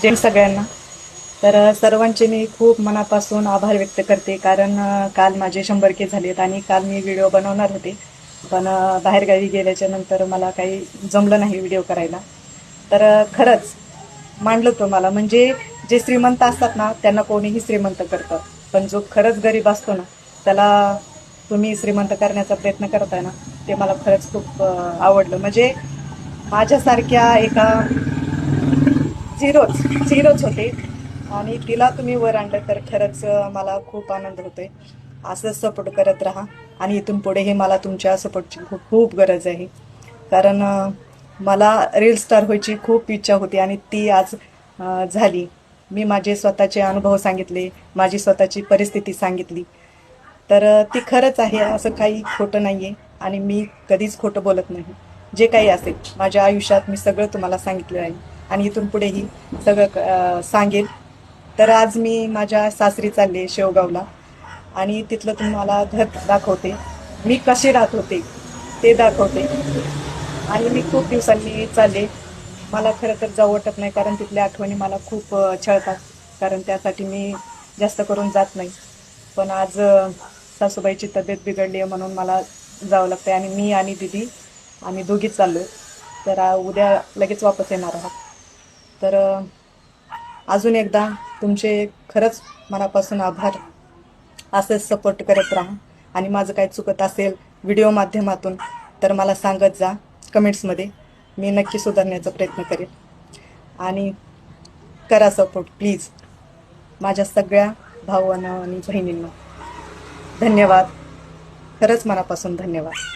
जय सगळ्यांना. तर सर्वांचे मी खूप मनापासून आभार व्यक्त करते, कारण काल माझे 100K झालेत आणि काल मी व्हिडिओ बनवणार होते, पण बाहेरगावी गेल्याच्या नंतर मला काही जमलं नाही व्हिडिओ करायला. तर खरंच मांडलं तुम्हाला, म्हणजे जे श्रीमंत असतात ना त्यांना कोणीही श्रीमंत करतं, पण जो खरंच गरीब असतो ना त्याला तुम्ही श्रीमंत करण्याचा प्रयत्न करताय ना, ते मला खरंच खूप आवडलं. म्हणजे माझ्यासारख्या एका झिरोच झिरोच होते आणि तिला तुम्ही वर आणलं, तर खरंच मला खूप आनंद होतोय. असंच सपोर्ट करत राहा आणि इथून पुढेही मला तुमच्या सपोर्टची खूप खूप गरज आहे, कारण मला रील स्टार व्हायची खूप इच्छा होती आणि ती आज झाली. मी माझे स्वतःचे अनुभव सांगितले, माझी स्वतःची परिस्थिती सांगितली, तर ती खरंच आहे, असं काही खोटं नाही आहे आणि मी कधीच खोटं बोलत नाही. जे काही असेल माझ्या आयुष्यात मी सगळं तुम्हाला सांगितलं आहे आणि इथून पुढेही सगळं सांगेल. तर आज मी माझ्या सासरी चालले शेवगावला आणि तिथलं तुम्हाला घर दाखवते, मी कसे राहत होते ते दाखवते. आणि मी खूप दिवसांनी चालले. मला खरं तर जाऊ वाटत नाही, कारण तिथल्या आठवणी मला खूप छळतात, कारण त्यासाठी मी जास्त करून जात नाही. पण आज सासूबाईची तब्येत बिघडली आहे म्हणून मला जावं लागतंय आणि मी आणि दिदी आम्ही दोघीच चाललो. तर उद्या लगेच वापस येणार आहोत. तर अजून एकदा तुमचे खरंच मनापासून आभार. असंच सपोर्ट करत राहा आणि माझं काही चुकत असेल व्हिडिओ माध्यमातून तर मला सांगत जा कमेंट्समध्ये. मी नक्की सुधारण्याचा प्रयत्न करेन आणि करा सपोर्ट प्लीज माझ्या सगळ्या भावांना आणि बहिणींना. धन्यवाद, खरंच मनापासून धन्यवाद.